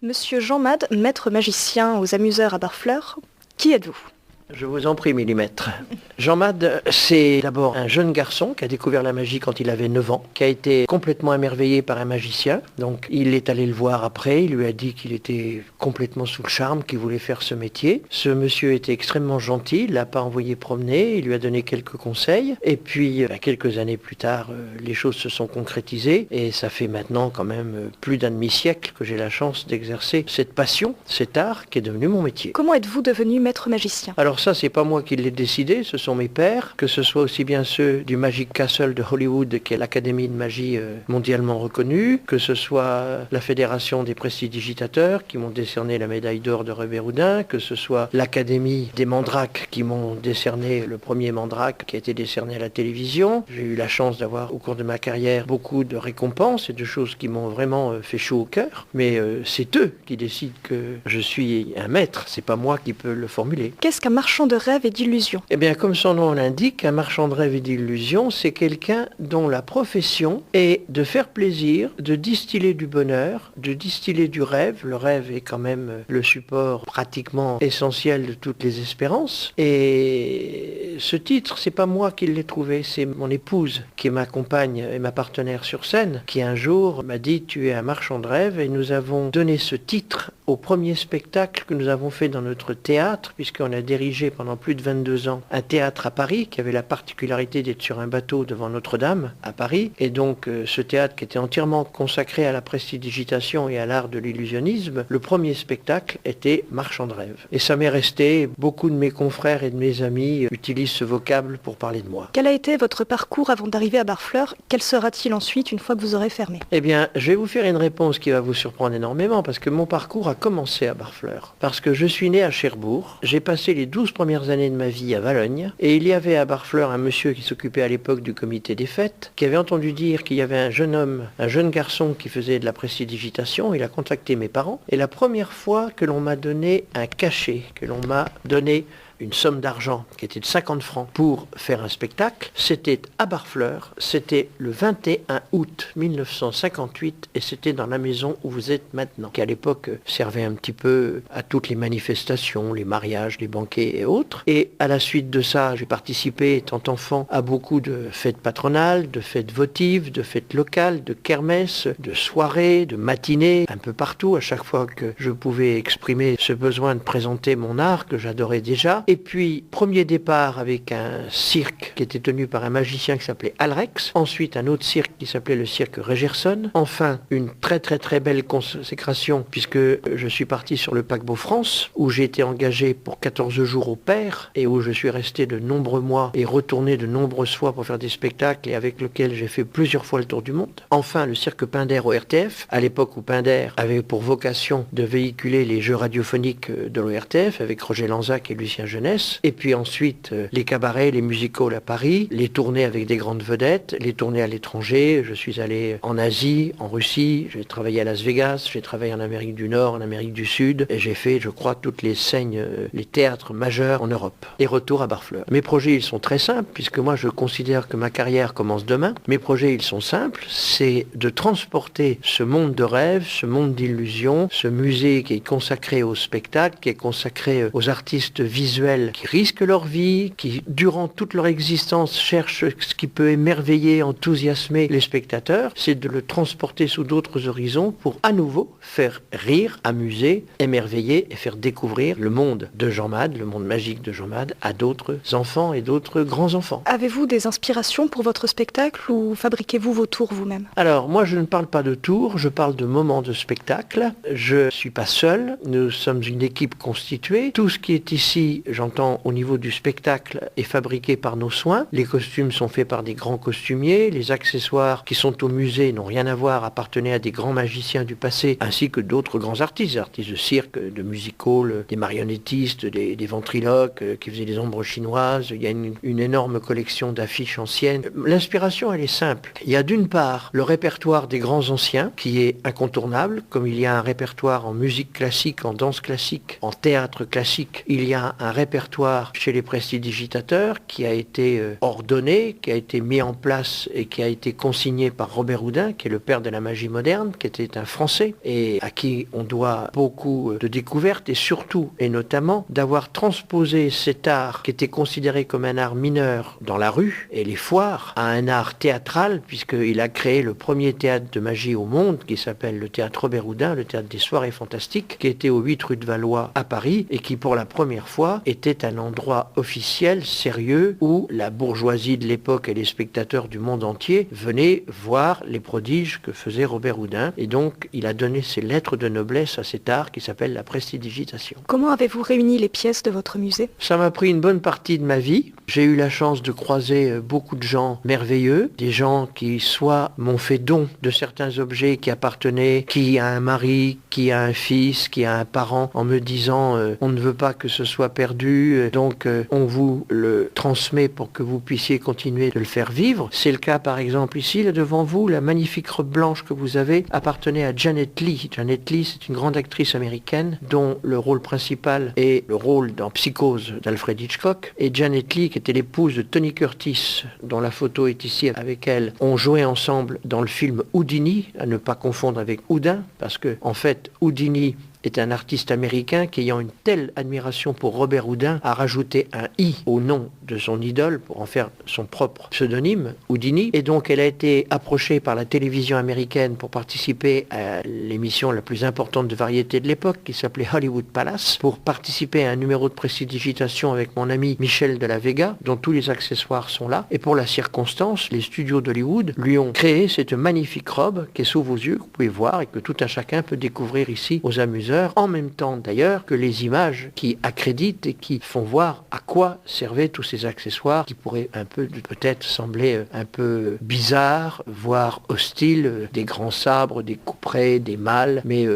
Monsieur Jean Mad, maître magicien aux amuseurs à Barfleur, qui êtes-vous? Je vous en prie, Millimètre. Jean Mad, c'est d'abord un jeune garçon qui a découvert la magie quand il avait 9 ans, qui a été complètement émerveillé par un magicien. Donc il est allé le voir après, il lui a dit qu'il était complètement sous le charme, qu'il voulait faire ce métier. Ce monsieur était extrêmement gentil, il l'a pas envoyé promener, il lui a donné quelques conseils. Et puis, quelques années plus tard, les choses se sont concrétisées. Et ça fait maintenant quand même plus d'un demi-siècle que j'ai la chance d'exercer cette passion, cet art qui est devenu mon métier. Comment êtes-vous devenu maître magicien? Alors ça, c'est pas moi qui l'ai décidé, ce sont mes pères, que ce soit aussi bien ceux du Magic Castle de Hollywood, qui est l'académie de magie mondialement reconnue, que ce soit la Fédération des prestidigitateurs qui m'ont décerné la médaille d'or de Rébéroudin, que ce soit l'Académie des Mandrakes qui m'ont décerné le premier Mandrake qui a été décerné à la télévision. J'ai eu la chance d'avoir au cours de ma carrière beaucoup de récompenses et de choses qui m'ont vraiment fait chaud au cœur, mais c'est eux qui décident que je suis un maître, c'est pas moi qui peux le formuler. Qu'est-ce qu'un marchand de rêves et d'illusions? Eh bien, comme son nom l'indique, un marchand de rêves et d'illusions, c'est quelqu'un dont la profession est de faire plaisir, de distiller du bonheur, de distiller du rêve. Le rêve est quand même le support pratiquement essentiel de toutes les espérances. Et ce titre, c'est pas moi qui l'ai trouvé, c'est mon épouse qui est ma compagne et ma partenaire sur scène, qui un jour m'a dit « Tu es un marchand de rêves » et nous avons donné ce titre au premier spectacle que nous avons fait dans notre théâtre, puisqu'on a dirigé pendant plus de 22 ans un théâtre à Paris qui avait la particularité d'être sur un bateau devant Notre-Dame à Paris. Et donc ce théâtre qui était entièrement consacré à la prestidigitation et à l'art de l'illusionnisme, le premier spectacle était Marchand de rêve. Et ça m'est resté, beaucoup de mes confrères et de mes amis utilisent ce vocable pour parler de moi. Quel a été votre parcours avant d'arriver à Barfleur? Quel sera-t-il ensuite une fois que vous aurez fermé? Eh bien, je vais vous faire une réponse qui va vous surprendre énormément parce que mon parcours a commencé à Barfleur. Parce que je suis né à Cherbourg, j'ai passé les 12 premières années de ma vie à Valogne, et il y avait à Barfleur un monsieur qui s'occupait à l'époque du comité des fêtes, qui avait entendu dire qu'il y avait un jeune homme, un jeune garçon qui faisait de la prestidigitation. Il a contacté mes parents, et la première fois que l'on m'a donné un cachet, que l'on m'a donné une somme d'argent qui était de 50 francs pour faire un spectacle, c'était à Barfleur, c'était le 21 août 1958 et c'était dans la maison où vous êtes maintenant, qui à l'époque servait un petit peu à toutes les manifestations, les mariages, les banquets et autres. Et à la suite de ça, j'ai participé, étant enfant, à beaucoup de fêtes patronales, de fêtes votives, de fêtes locales, de kermesses, de soirées, de matinées, un peu partout, à chaque fois que je pouvais exprimer ce besoin de présenter mon art que j'adorais déjà. Et puis, premier départ avec un cirque qui était tenu par un magicien qui s'appelait Alrex. Ensuite, un autre cirque qui s'appelait le cirque Regerson. Enfin, une très belle consécration puisque je suis parti sur le paquebot France où j'ai été engagé pour 14 jours au pair et où je suis resté de nombreux mois et retourné de nombreuses fois pour faire des spectacles et avec lequel j'ai fait plusieurs fois le tour du monde. Enfin, le cirque Pinder au RTF, à l'époque où Pinder avait pour vocation de véhiculer les jeux radiophoniques de l'ORTF avec Roger Lanzac et Lucien Jeunesse. Et puis ensuite, les cabarets, les music-halls à Paris, les tournées avec des grandes vedettes, les tournées à l'étranger. Je suis allé en Asie, en Russie, j'ai travaillé à Las Vegas, j'ai travaillé en Amérique du Nord, en Amérique du Sud, et j'ai fait, je crois, toutes les scènes, les théâtres majeurs en Europe. Et retour à Barfleur. Mes projets, ils sont très simples, puisque moi, je considère que ma carrière commence demain. Mes projets, ils sont simples, c'est de transporter ce monde de rêve, ce monde d'illusions, ce musée qui est consacré au spectacle, qui est consacré aux artistes visuels qui risquent leur vie, qui durant toute leur existence cherchent ce qui peut émerveiller, enthousiasmer les spectateurs, c'est de le transporter sous d'autres horizons pour à nouveau faire rire, amuser, émerveiller et faire découvrir le monde de Jean Mad, le monde magique de Jean Mad, à d'autres enfants et d'autres grands-enfants. Avez-vous des inspirations pour votre spectacle ou fabriquez-vous vos tours vous-même? Alors, moi je ne parle pas de tours, je parle de moments de spectacle. Je ne suis pas seul, nous sommes une équipe constituée. Tout ce qui est ici, j'entends au niveau du spectacle, est fabriqué par nos soins. Les costumes sont faits par des grands costumiers. Les accessoires qui sont au musée n'ont rien à voir, appartenaient à des grands magiciens du passé, ainsi que d'autres grands artistes de cirque, de music-hall, des marionnettistes, des ventriloques qui faisaient des ombres chinoises. Il y a une énorme collection d'affiches anciennes. L'inspiration, elle est simple. Il y a d'une part le répertoire des grands anciens, qui est incontournable, comme il y a un répertoire en musique classique, en danse classique, en théâtre classique. Il y a un répertoire répertoire chez les prestidigitateurs qui a été ordonné, qui a été mis en place et qui a été consigné par Robert Houdin, qui est le père de la magie moderne, qui était un Français et à qui on doit beaucoup de découvertes et surtout et notamment d'avoir transposé cet art qui était considéré comme un art mineur dans la rue et les foires à un art théâtral, puisqu'il a créé le premier théâtre de magie au monde qui s'appelle le théâtre Robert Houdin, le théâtre des soirées fantastiques, qui était au 8 rue de Valois à Paris et qui pour la première fois était un endroit officiel, sérieux, où la bourgeoisie de l'époque et les spectateurs du monde entier venaient voir les prodiges que faisait Robert Houdin. Et donc il a donné ses lettres de noblesse à cet art qui s'appelle la prestidigitation. Comment avez-vous réuni les pièces de votre musée? Ça m'a pris une bonne partie de ma vie. J'ai eu la chance de croiser beaucoup de gens merveilleux, des gens qui soit m'ont fait don de certains objets qui appartenaient, qui a un mari, qui a un fils, qui a un parent, en me disant on ne veut pas que ce soit perdu, donc on vous le transmet pour que vous puissiez continuer de le faire vivre. C'est le cas par exemple ici, là devant vous, la magnifique robe blanche que vous avez appartenait à Janet Leigh. Janet Leigh, c'est une grande actrice américaine dont le rôle principal est le rôle dans Psychose d'Alfred Hitchcock. Et Janet Leigh, qui était l'épouse de Tony Curtis, dont la photo est ici avec elle, ont joué ensemble dans le film Houdini, à ne pas confondre avec Houdin, parce que en fait Houdini est un artiste américain qui, ayant une telle admiration pour Robert Houdin, a rajouté un « i » au nom de son idole pour en faire son propre pseudonyme, Houdini. Et donc elle a été approchée par la télévision américaine pour participer à l'émission la plus importante de variété de l'époque, qui s'appelait Hollywood Palace, pour participer à un numéro de prestidigitation avec mon ami Michel de la Vega, dont tous les accessoires sont là. Et pour la circonstance, les studios d'Hollywood lui ont créé cette magnifique robe qui est sous vos yeux, que vous pouvez voir et que tout un chacun peut découvrir ici aux amuseurs, en même temps d'ailleurs que les images qui accréditent et qui font voir à quoi servaient tous ces accessoires qui pourraient un peu peut-être sembler un peu bizarres, voire hostiles, des grands sabres, des couperets, des mâles, mais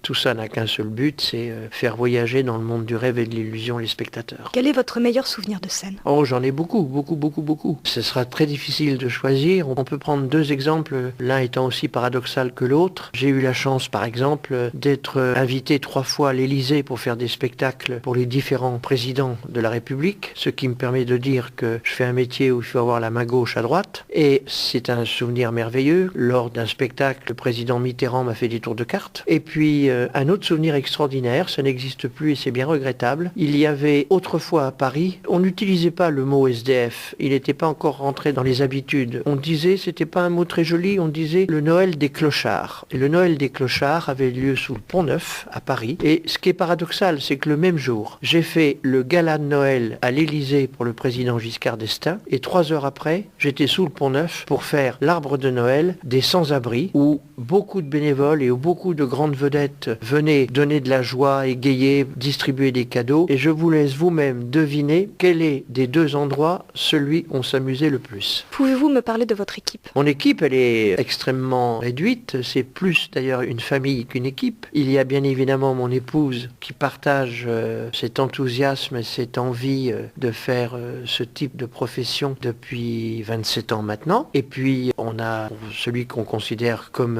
tout ça n'a qu'un seul but, c'est faire voyager dans le monde du rêve et de l'illusion les spectateurs. Quel est votre meilleur souvenir de scène? Oh, j'en ai beaucoup. Ce sera très difficile de choisir. On peut prendre deux exemples, l'un étant aussi paradoxal que l'autre. J'ai eu la chance, par exemple, d'être invité 3 fois à l'Élysée pour faire des spectacles pour les différents présidents de la République, ce qui me permet de dire que je fais un métier où il faut avoir la main gauche à droite. Et c'est un souvenir merveilleux. Lors d'un spectacle, le président Mitterrand m'a fait des tours de cartes. Et puis, un autre souvenir extraordinaire, ça n'existe plus et c'est bien regrettable. Il y avait autrefois à Paris, on n'utilisait pas le mot SDF. Il n'était pas encore rentré dans les habitudes. On disait, c'était pas un mot très joli, on disait le Noël des clochards. Et le Noël des clochards avait lieu sous le Pont-Neuf, à Paris. Et ce qui est paradoxal, c'est que le même jour, j'ai fait le gala de Noël à l'Élysée pour le président Giscard d'Estaing et 3 heures après, j'étais sous le Pont-Neuf pour faire l'arbre de Noël des sans-abri où beaucoup de bénévoles et où beaucoup de grandes vedettes venaient donner de la joie, égayer, distribuer des cadeaux. Et je vous laisse vous-même deviner quel est des deux endroits celui où on s'amusait le plus. Pouvez-vous me parler de votre équipe? Mon équipe, elle est extrêmement réduite. C'est plus d'ailleurs une famille qu'une équipe. Il y a bien évidemment mon épouse qui partage cet enthousiasme et cette envie de faire ce type de profession depuis 27 ans maintenant. Et puis on a celui qu'on considère comme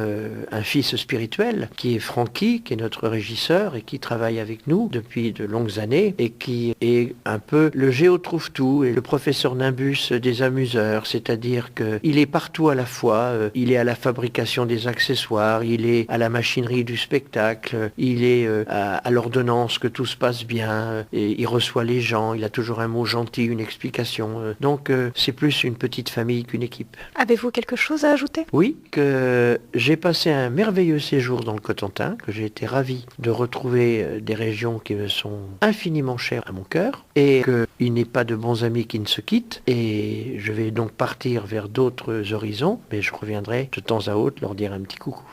un fils spirituel qui est Francky, qui est notre régisseur et qui travaille avec nous depuis de longues années et qui est un peu le géo-trouve-tout et le professeur Nimbus des amuseurs, c'est-à-dire qu'il est partout à la fois, il est à la fabrication des accessoires, il est à la machinerie du spectacle, il est à l'ordonnance que tout se passe bien, et il reçoit les gens, il a toujours un mot gentil, une explication. Donc c'est plus une petite famille qu'une équipe. Avez-vous quelque chose à ajouter? Oui, que j'ai passé un merveilleux séjour dans le Cotentin, que j'ai été ravi de retrouver des régions qui me sont infiniment chères à mon cœur, et qu'il n'est pas de bons amis qui ne se quittent, et je vais donc partir vers d'autres horizons, mais je reviendrai de temps à autre leur dire un petit coucou.